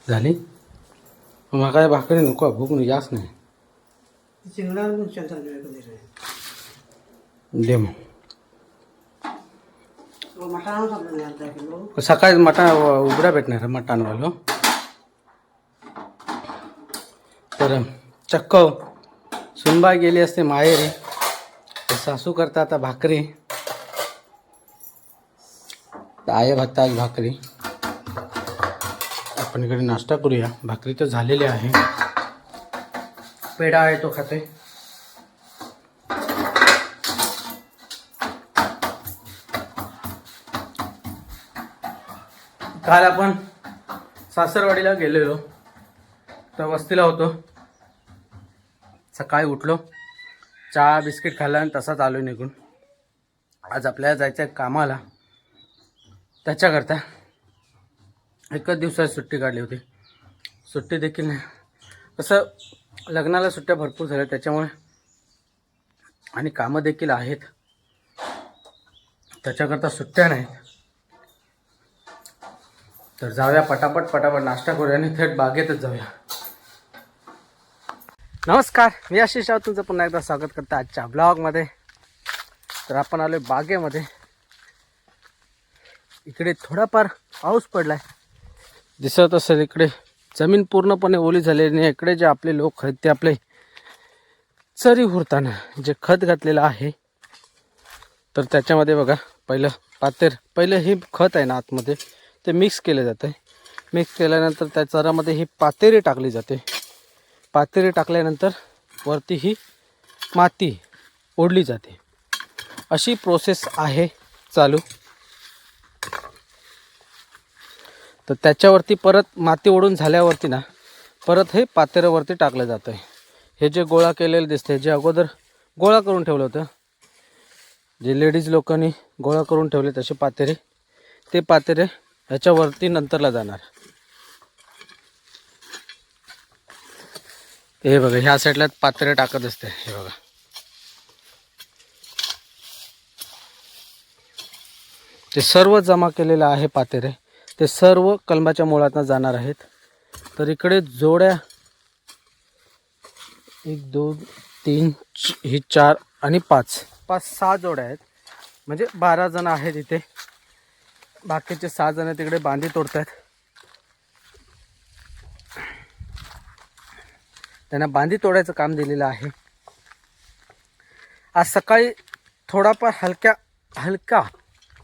झाली मग काय भाकरी नको भूक नाही जास्त नाही दे मग सकाळी मटण उघडा भेटणार मटणवालो तर चक्क सुनबाई गेली असते माहेरी तर सासू करता आता भाकरी आहे भात आज भाकरी आपण इकडे नाश्ता करूया भाकरी तर झालेली आहे पेढा आहे तो खाते काल आपण सासरवाडीला गेलेलो तर वस्तीला होतो सकाळी उठलो चहा बिस्किट खाल्ला आणि तसाच आलो निघून आज आपल्याला जायचं आहे कामाला त्याच्याकरता एकच दिवसाची सुट्टी काढली होती सुट्टी देखील नाही कसं लग्नाला सुट्ट्या भरपूर झाल्या त्याच्यामुळे आणि कामं देखील आहेत त्याच्याकरता सुट्ट्या नाहीत तर जाऊया पटापट नाश्ता करूया आणि थेट बागेतच जाऊया नमस्कार मी आशिष राव तुमचं पुन्हा एकदा स्वागत करतो आजच्या ब्लॉगमध्ये तर आपण आलो बागेमध्ये इकडे थोडाफार पाऊस पडलाय दिसत असेल इकडे जमीन पूर्णपणे ओली झालेली आणि इकडे जे आपले लोक आहेत ते आपले चरी हुरताना जे खत घातलेलं आहे तर त्याच्यामध्ये बघा पहिलं हे खत आहे ना आतमध्ये ते मिक्स केलं जातं मिक्स केल्यानंतर त्या चरामध्ये ही पातेरी टाकली जाते पातेरी टाकल्यानंतर वरती ही माती ओढली जाते अशी प्रोसेस आहे चालू तर त्याच्यावरती परत माती ओढून झाल्यावरती ना परत हे पातेऱ्यावरती टाकलं जातं हे जे गोळा केलेलं दिसते जे अगोदर गोळा करून ठेवलं होतं जे लेडीज लोकांनी गोळा करून ठेवले तसे पातेरे ते पातेरे ह्याच्यावरती नंतरला जाणार हे बघा ह्या साईडला पातेरे टाकत असते हे बघा ते सर्व जमा केलेलं आहे पातेरे ते सर्व कलमाच्या मुळातनं जाणार आहेत तर इकडे जोड्या 1 2 3 ही 4 आणि 5-6 जोड्या आहेत म्हणजे 12 जण आहेत इथे बाकीचे 6 जण तिकडे बांधी तोडतात त्यांना बांधी तोडायचं काम दिलेलं आहे आज सकाळी थोडाफार हलका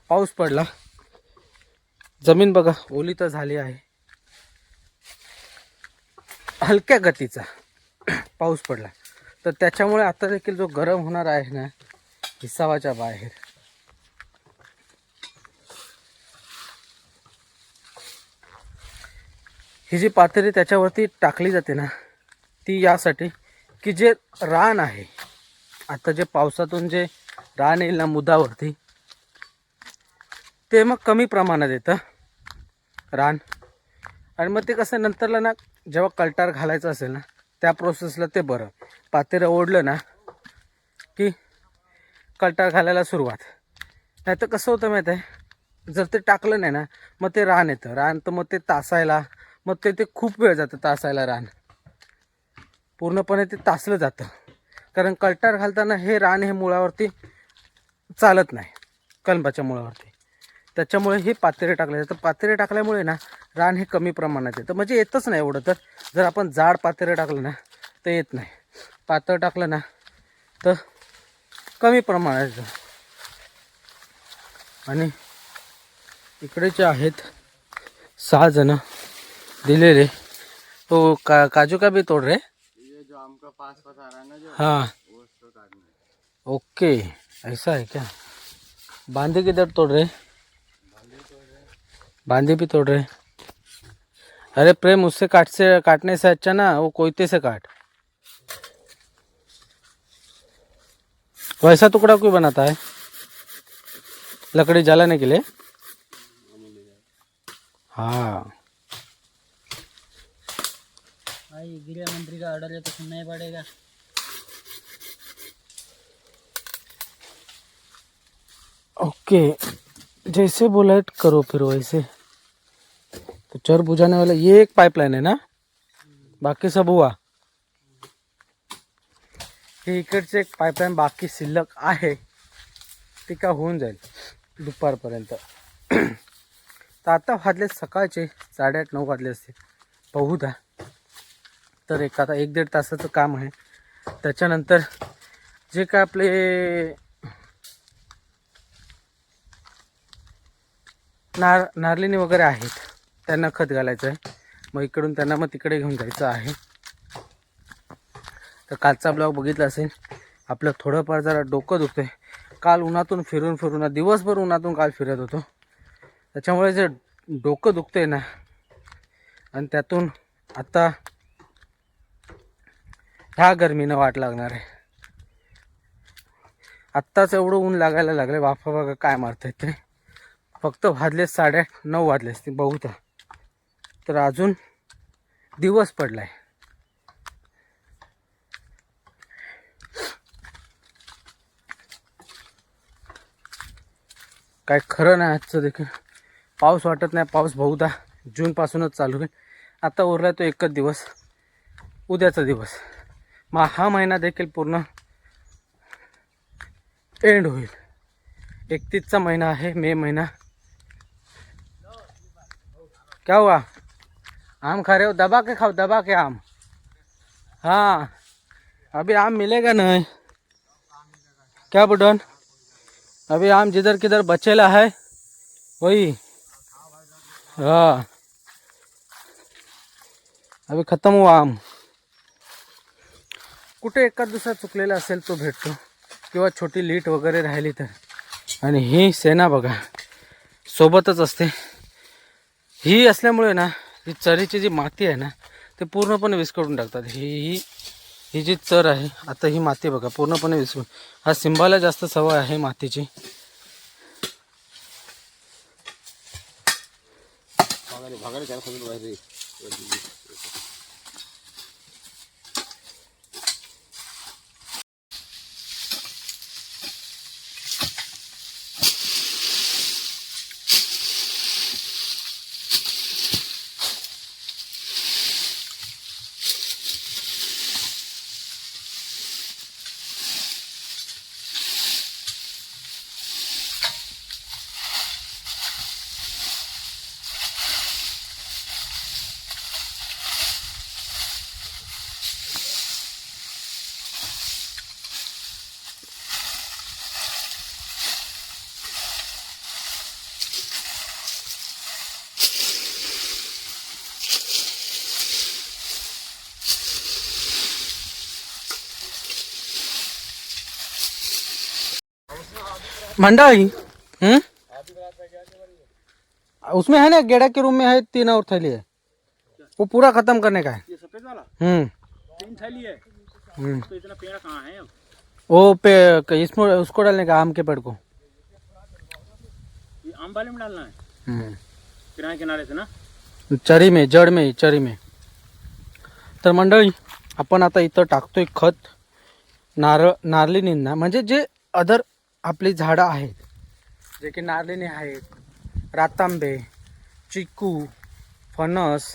पाऊस पडला जमीन बघा ओली तर झाली आहे हलक्या गतीचा पाऊस पडला तर त्याच्यामुळे आता देखील जो गरम होणार आहे ना हिसाबाच्या बाहेर ही जी पातेरी त्याच्यावरती टाकली जाते ना ती यासाठी की जे रान आहे आता जे पावसातून जे रान येईल ना मुदावरती ते मग कमी प्रमाणात येतं रान आणि मग ते कसं नंतरला ना जेव्हा कल्टार घालायचं असेल ना त्या प्रोसेसला ते बरं पातेरं ओढलं ना की कल्टार घालायला सुरुवात नाही तर कसं होतं माहीत आहे जर ते टाकलं नाही ना मग ते रान येतं रान तर मग ते तासायला मग ते खूप वेळ जातं तासायला रान पूर्णपणे ते तासलं जातं कारण कल्टार घालताना हे रान हे मुळावरती चालत नाही कलमाच्या मुळावरती त्याच्यामुळे हे पातेरे टाकले जातं पातेरे टाकल्यामुळे ना रान हे कमी प्रमाणात येतं म्हणजे येतच नाही एवढं तर जर आपण जाड पातेरे टाकलं ना तर येत नाही पातळ टाकलं ना तर कमी प्रमाणात येतं आणि इकडे जे आहेत 6 जण दिलेले तो काजू का भी तोड़ रहे जो हमका पास बता रहा है ना जो हाँ वो उसको काटना है ओके ऐसा है क्या बांधे किधर तोड़ रहे बांधे भी तोड़ रहे अरे प्रेम उससे काटने से अच्छा ना वो कोयते से काट वैसा टुकड़ा क्यों बनाता है लकड़ी जलाने के लिए हाँ भाई गृह मंत्री का ऑर्डर है तो सुनना ही पड़ेगा ओके जैसे बोला करो फिर वैसे तो चर बुझाने वाला ये एक पाइपलाइन है ना, बाकी सब हुआ. हे इकडचे एक पाईपलाईन बाकी शिल्लक आहे, ती का होऊन जाईल दुपारपर्यंत. तर आता वाजले सकाळचे 8:30-9 वाजले असतील बहुधा. तर आता 1-1.5 तासाचं काम आहे. त्याच्यानंतर जे काय आपले नारलिनी वगैरे आहेत त्यांना खत घालायचं आहे. मग इकडून त्यांना मग तिकडे घेऊन जायचं आहे. तर कालचा ब्लॉग बघितला असेल. आपलं थोडंफार जरा डोकं दुखतंय. काल उन्हातून फिरून दिवसभर उन्हातून काल फिरत होतो, त्याच्यामुळे जे डोकं दुखतंय ना, आणि त्यातून आता ह्या गरमीनं वाट लागणार आहे. आत्ताच एवढं ऊन लागायला लागले, वाफा बघा काय मारतायत ते. फक्त वाजले 9:30 वाजले असते बहुधा. तर अजून दिवस पडलाय. काय खरं नाही आजचं देखील. पाऊस वाटत नाही. पाऊस बहुधा जूनपासूनच चालू आहे. आता उरला तो एकच दिवस, उद्याचा दिवस. मग हा महिना देखील पूर्ण एंड होईल. 31चा महिना आहे, मे महिना. क्या हुआ? आम खा रहे हो? दबा के खाओ, दबा के आम. हाँ, अभी आम मिलेगा नहीं. क्या बुडन? अभी आम जिधर किधर बचेला है वही. हाँ, अभी खत्म हुआ आम. कुठे एखाद दुसरा चुकलेला असेल तो भेटतो, किंवा छोटी लीट वगैरे राहिली तर. आणि ही सेना बघा सोबतच असते. ही असल्यामुळे ना, ही चरीची जी माती आहे ना, ते पूर्णपणे विस्कटून टाकतात. ही जी चर आहे, आता ही माती बघा पूर्णपणे विस्कटून. हा सिंबाला जास्त सवय आहे मातीची. मंडाई उसमें है ना, गेड़ा के रूम में है 3 और थैली है, वो पूरा खत्म करने का है. ये सफेद वाला 3 थैली है. तो इतना पेड़ कहाँ है अब? वो पे इसमें उसको डालने का, आम के पेड़ को. ये आम वाले में डालना है किनारे किनारे से ना. चरी में, जड़ में, चरी में. तर मंडळी, आपण आता इथं टाकतोय खत. नारलिनींना, म्हणजे जे अदर आपली झाडं आहेत, जे की नारलिनी आहेत, रातांबे, चिकू, फणस,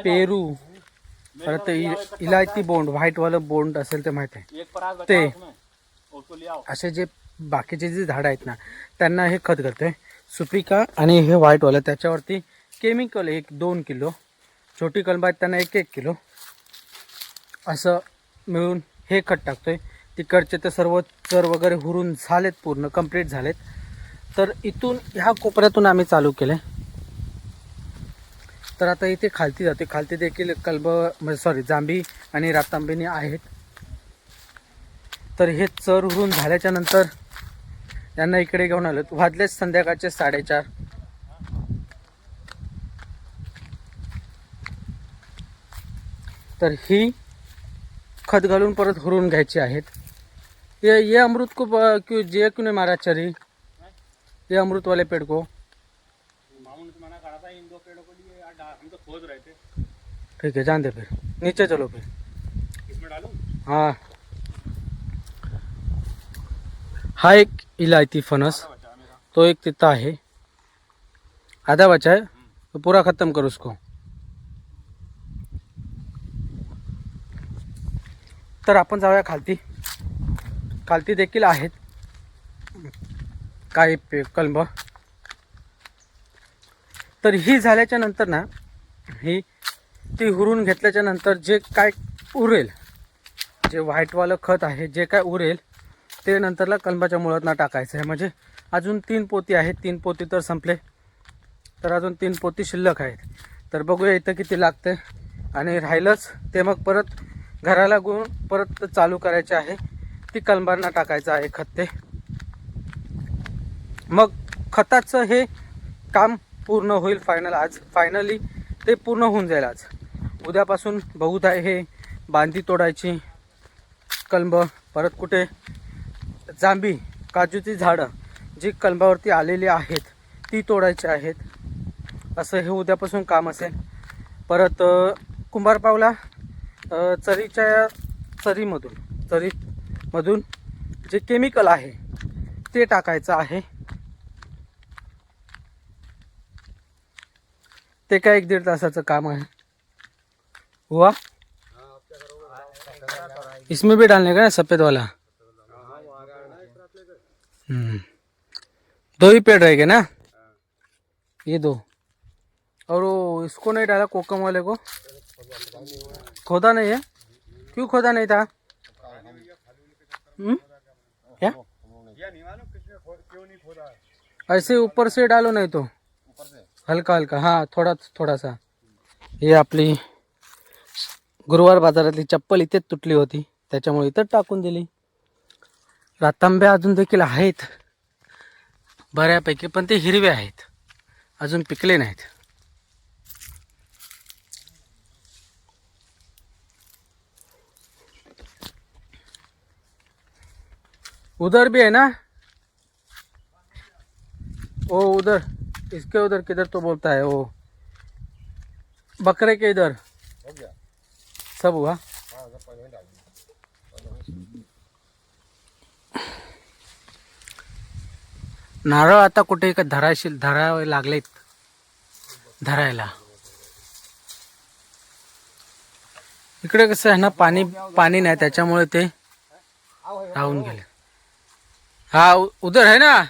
पेरू, परत इलायती बोंड, व्हाईटवालं बोंड असेल ते माहीत आहे ते. असे जे बाकीचे जे झाडं आहेत ना, त्यांना हे खत करते. सुपिका आणि हे व्हाईटवालं, त्याच्यावरती केमिकल 1-2 किलो, छोटी कलम आहेत त्यांना 1-1 किलो असं मिळून हे खत टाकतोय. तिकडचे ते सर्व चर वगैरे हुरून झालेत, पूर्ण कंप्लीट झालेत. तर इथून ह्या कोपऱ्यातून आम्ही चालू केले. तर आता इथे खालती जाते. खालती देखील जांभी आणि रातांबेनी आहेत. तर हे चर हुरून झाल्याच्या नंतर त्यांना इकडे घेऊन आलो. वाजलेच संध्याकाळचे 4:30. तर ही खत घालून परत हुरून घ्यायची आहेत. ये अमृत को क्यों नहीं मारा चरी, ये अमृत वाले पेड़ को. मामू ने तो मना करा था इन 2 पेड़ों को लिए, हम तो खोद रहे थे. ठीक है, जान दे फिर, नीचे चलो फिर. इसमें डालूं? हाँ, हा एक इलायती फणस, तो एक तिथं आहे, आधा बचा आहे. तो पूरा खत्म कर उसको। तर आपण जाऊया खालती। खालती देखील आहेत काही कलम। तर ही झाल्याच्या नंतर ना, ही ती हुरून घेतल्याच्या नंतर जे काय उरेल, जे व्हाईटवालं खत आहे, जे काय उरेल ते नंतरला कलमाच्या मुळात टाकायचं आहे। म्हणजे अजून 3 पोती आहेत, 3 पोती तर संपले, तर अजून 3 पोती शिल्लक आहेत। तर बघूया इथं किती लागते, आणि राहिलंच ते मग परत घराला घेऊन परत चालू करायचे आहे, ती कलमांना टाकायचं आहे खत ते। मग खताचं हे काम पूर्ण होईल फायनल, आज फायनली ते पूर्ण होऊन जाईल। आज उद्यापासून बहुधा हे बांधी तोडायची, कलम परत कुठे जांभी काजूची झाडं जी कलमावरती आलेली आहेत ती तोडायची आहेत, असं हे उद्यापासून काम असेल। परत कुंभारपावला चरीमधून जे केमिकल आहे ते टाकायचं आहे। ते काय 1-1.5 तासाचं काम है। हुआ इसमें भी डालने का है सफेद वाला। 2 ही पेड़ रहेंगे ना, ये 2। और वो इसको नहीं डाला, कोकम वाले को खोदा नहीं है, क्यों खोदा नहीं था? क्या ऐसे ऊपर से डालो, नहीं तो हल्का हल्का, हाँ थोड़ा सा। हे आपली गुरुवार बाजारातली चप्पल इथेच तुटली होती, त्याच्यामुळे इथं टाकून दिली। रातांब्या अजून देखील आहेत बऱ्यापैकी, पण ते हिरवे आहेत, अजून पिकले नाहीत। उधर भी है ना, वो उधर, इसके उधर किधर तो बोलता है, वो बकरे के इधर सब हुआ। नारळ आता कुठे का धरावे लागलेत, धरायला। इकडे कसं आहे ना, पाणी नाही, त्याच्यामुळे ते राहून गेले। हाँ उधर है ना।